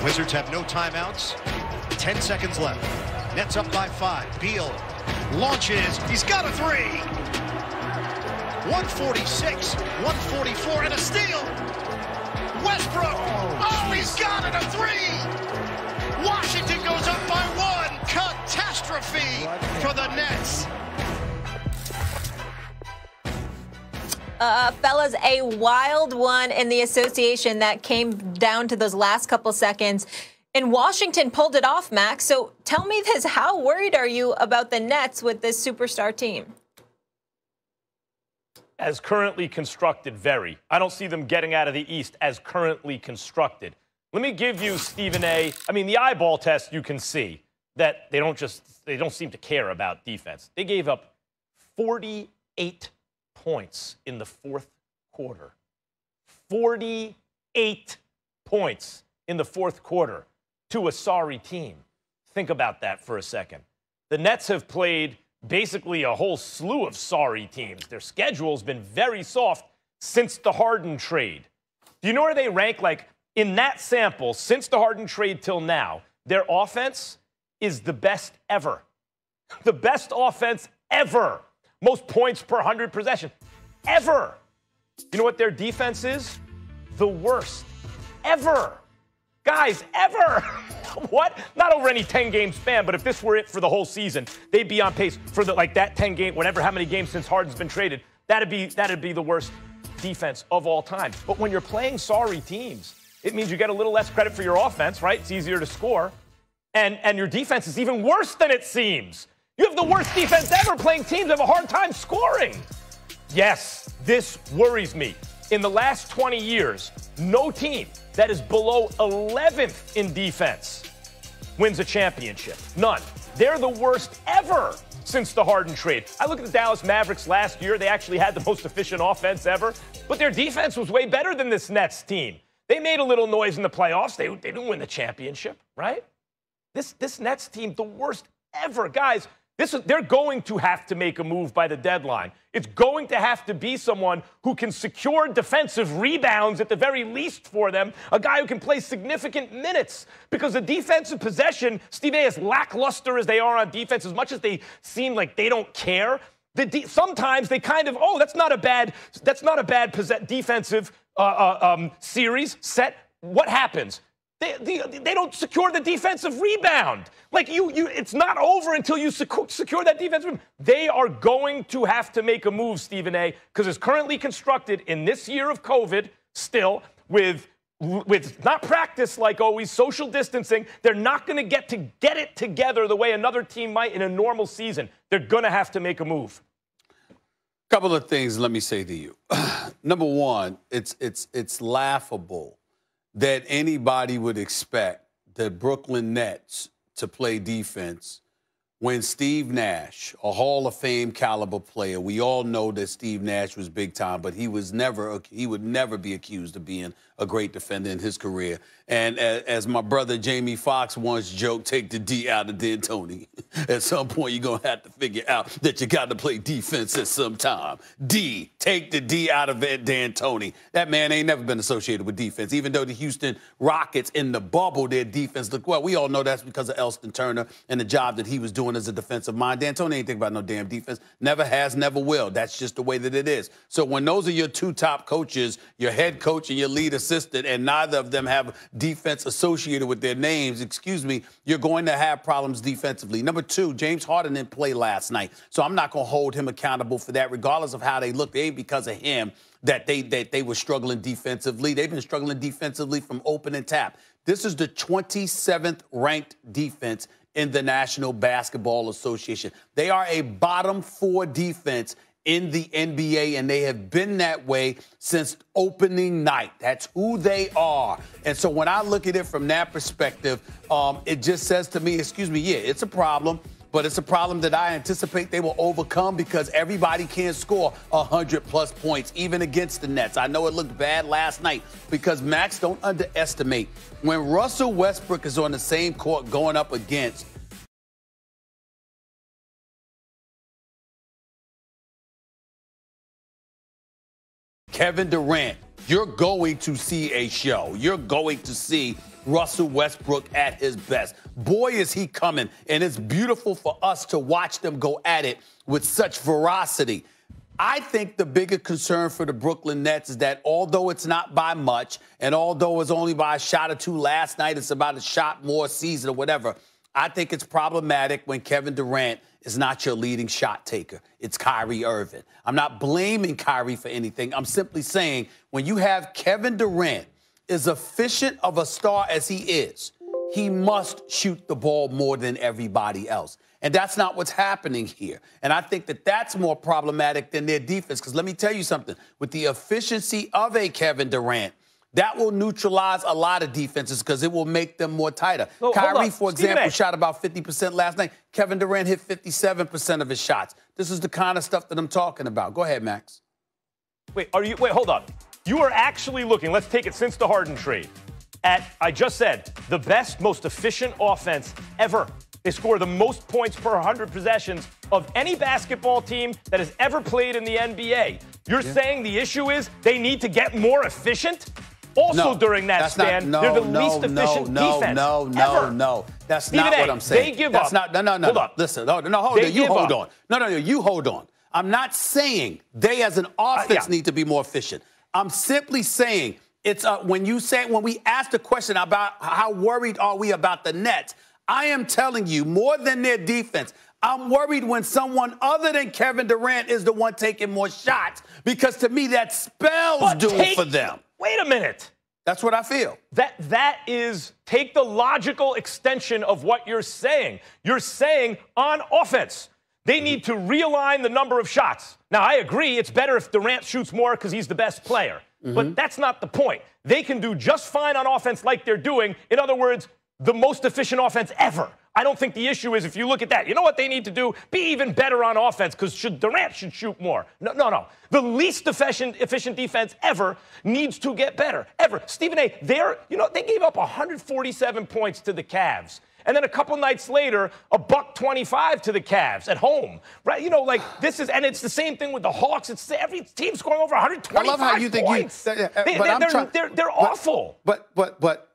Wizards have no timeouts. 10 seconds left. Nets up by 5. Beal launches. He's got a three. 146, 144, and a steal. Westbrook. Oh, he's got it, a three. Washington goes up by 1. Catastrophe for the Nets. Fellas, a wild one in the association that came down to those last couple seconds. And Washington pulled it off, Max. So tell me this. How worried are you about the Nets with this superstar team? As currently constructed, very. I don't see them getting out of the East as currently constructed. Let me give you, Stephen A. I mean, the eyeball test, you can see that they don't seem to care about defense. They gave up 48 points in the fourth quarter. 48 points in the fourth quarter to a sorry team. Think about that for a second. The Nets have played basically a whole slew of sorry teams. Their schedule's been very soft since the Harden trade. Do you know where they rank? Like, in that sample, since the Harden trade till now, their offense is the best ever. The best offense ever. Most points per 100 possession ever. You know what their defense is? The worst ever. Guys, ever. What? Not over any 10-game span, but if this were it for the whole season, they'd be on pace for that 10-game, whatever, how many games since Harden's been traded. That'd be the worst defense of all time. But when you're playing sorry teams, it means you get a little less credit for your offense, right? It's easier to score. And your defense is even worse than it seems. You have the worst defense ever. Playing teams have a hard time scoring. Yes, this worries me. In the last 20 years, no team that is below 11th in defense wins a championship. None. They're the worst ever since the Harden trade. I look at the Dallas Mavericks last year. They actually had the most efficient offense ever, but their defense was way better than this Nets team. They made a little noise in the playoffs. They didn't win the championship, right? This Nets team, the worst ever. Guys, they're going to have to make a move by the deadline. It's going to have to be someone who can secure defensive rebounds at the very least for them, a guy who can play significant minutes. Because the defensive possession, Steve A., as lackluster as they are on defense, as much as they seem like they don't care, sometimes they kind of, that's not a bad defensive series set. What happens? They don't secure the defensive rebound. Like, it's not over until you secure that defensive rebound. They are going to have to make a move, Stephen A., because it's currently constructed in this year of COVID still with not practice like always, social distancing. They're not going to get it together the way another team might in a normal season. They're going to have to make a move. Couple of things let me say to you. Number one, it's laughable that anybody would expect the Brooklyn Nets to play defense when Steve Nash, a Hall of Fame caliber player, we all know that Steve Nash was big time, but he would never be accused of being a great defender in his career. And as my brother Jamie Foxx once joked, take the D out of D'Antoni. At some point, you're going to have to figure out that you got to play defense at some time. D, take the D out of D'Antoni. That man ain't never been associated with defense. Even though the Houston Rockets in the bubble, their defense looked well. We all know that's because of Elston Turner and the job that he was doing as a defensive mind. D'Antoni ain't think about no damn defense. Never has, never will. That's just the way that it is. So when those are your two top coaches, your head coach and your lead assistant, and neither of them have defense associated with their names, you're going to have problems defensively. Number two, James Harden didn't play last night, so I'm not going to hold him accountable for that, regardless of how they look. It ain't because of him that they were struggling defensively. They've been struggling defensively from open and tap. This is the 27th ranked defense in the National Basketball Association. They are a bottom 4 defense in the NBA, and they have been that way since opening night. That's who they are. And so when I look at it from that perspective, it just says to me, yeah, it's a problem, but it's a problem that I anticipate they will overcome because everybody can't score 100-plus points, even against the Nets. I know it looked bad last night because, Max, don't underestimate. When Russell Westbrook is on the same court going up against Kevin Durant, you're going to see a show. You're going to see Russell Westbrook at his best. Boy, is he coming, and it's beautiful for us to watch them go at it with such ferocity. I think the bigger concern for the Brooklyn Nets is that although it's not by much, and although it's only by a shot or two last night, it's about a shot more season or whatever, I think it's problematic when Kevin Durant is not your leading shot taker. It's Kyrie Irving. I'm not blaming Kyrie for anything. I'm simply saying when you have Kevin Durant as efficient of a star as he is, he must shoot the ball more than everybody else. And that's not what's happening here. And I think that that's more problematic than their defense. Because let me tell you something. With the efficiency of a Kevin Durant, that will neutralize a lot of defenses because it will make them more tighter. Oh, Kyrie, for example, shot about 50% last night. Kevin Durant hit 57% of his shots. This is the kind of stuff that I'm talking about. Go ahead, Max. Wait, hold on. You are actually looking, let's take it since the Harden trade, at, I just said, the best, most efficient offense ever. They score the most points per 100 possessions of any basketball team that has ever played in the NBA. You're saying the issue is they need to get more efficient? Also, during that span, they're the least efficient defense. No. That's Stephen not A, what I'm saying. They give that's up. No. Hold on. Listen, hold on. You hold on. No, you hold on. I'm not saying they as an offense need to be more efficient. I'm simply saying it's when we ask the question about how worried are we about the Nets, I am telling you more than their defense. I'm worried when someone other than Kevin Durant is the one taking more shots because to me that spells doom for them. Wait a minute. That's what I feel. That is, take the logical extension of what you're saying. You're saying on offense, they need to realign the number of shots. Now, I agree it's better if Durant shoots more because he's the best player. But that's not the point. They can do just fine on offense like they're doing. In other words, the most efficient offense ever. I don't think the issue is if you look at that. You know what they need to do? Be even better on offense because Durant should shoot more. No. The least efficient defense ever needs to get better. Ever. Stephen A., they gave up 147 points to the Cavs. And then a couple nights later, $125 to the Cavs at home, right? And it's the same thing with the Hawks. It's every team scoring over 125 I love how you points. They're awful. But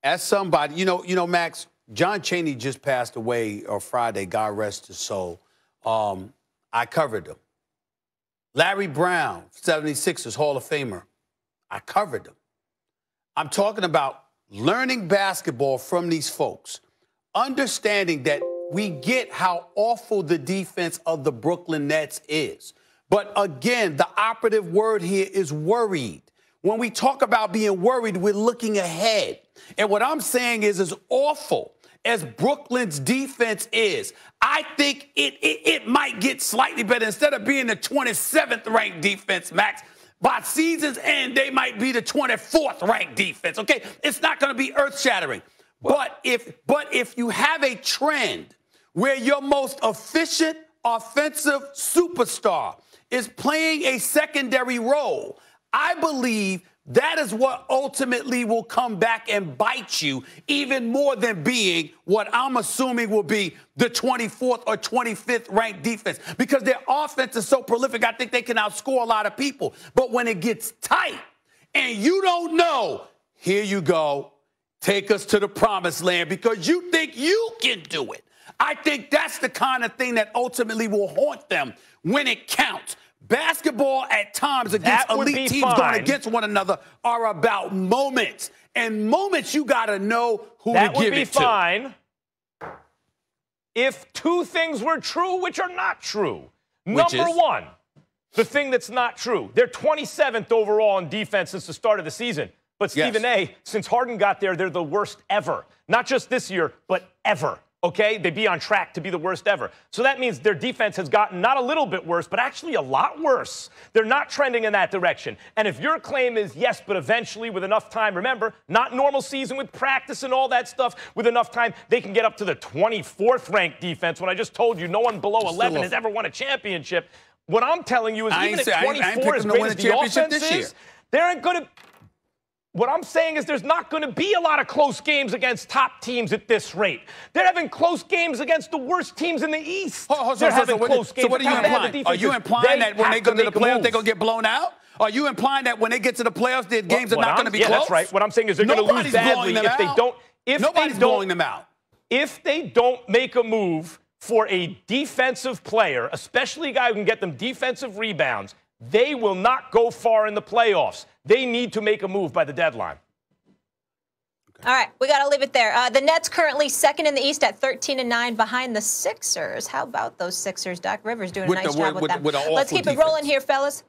as somebody, Max, John Chaney just passed away on Friday. God rest his soul. I covered him. Larry Brown, 76ers Hall of Famer. I covered him. I'm talking about learning basketball from these folks. Understanding that we get how awful the defense of the Brooklyn Nets is. But again, the operative word here is worried. When we talk about being worried, we're looking ahead. And what I'm saying is as awful as Brooklyn's defense is, I think it might get slightly better. Instead of being the 27th ranked defense, Max, by season's end, they might be the 24th ranked defense. Okay, it's not going to be earth-shattering. But if you have a trend where your most efficient offensive superstar is playing a secondary role, I believe that is what ultimately will come back and bite you even more than being what I'm assuming will be the 24th or 25th ranked defense. Because their offense is so prolific, I think they can outscore a lot of people. But when it gets tight and you don't know, here you go. Take us to the promised land because you think you can do it. I think that's the kind of thing that ultimately will haunt them when it counts. Basketball at times against elite teams going against one another are about moments. And moments you got to know who to give it to. That would be fine if two things were true which are not true. Number one, the thing that's not true. They're 27th overall in defense since the start of the season. But Stephen A., since Harden got there, they're the worst ever. Not just this year, but ever. Okay? They'd be on track to be the worst ever. So that means their defense has gotten not a little bit worse, but actually a lot worse. They're not trending in that direction. And if your claim is, yes, but eventually with enough time, remember, not normal season with practice and all that stuff, with enough time, they can get up to the 24th ranked defense when I just told you no one below 11 has ever won a championship. What I'm telling you is even at 24, as great as the offense is, they aren't going to... What I'm saying is there's not going to be a lot of close games against top teams at this rate. They're having close games against the worst teams in the East. So what are you implying? Are you implying that when they go to the playoffs, they're going to get blown out? Are you implying that when they get to the playoffs, their games are not going to be close? Yeah, that's right. What I'm saying is they're going to lose badly if they don't. Nobody's blowing them out. If they don't make a move for a defensive player, especially a guy who can get them defensive rebounds, they will not go far in the playoffs. They need to make a move by the deadline. All right, we got to leave it there. The Nets currently second in the East at 13-9 behind the Sixers. How about those Sixers? Doc Rivers doing a nice job with them. Let's keep it rolling here, fellas.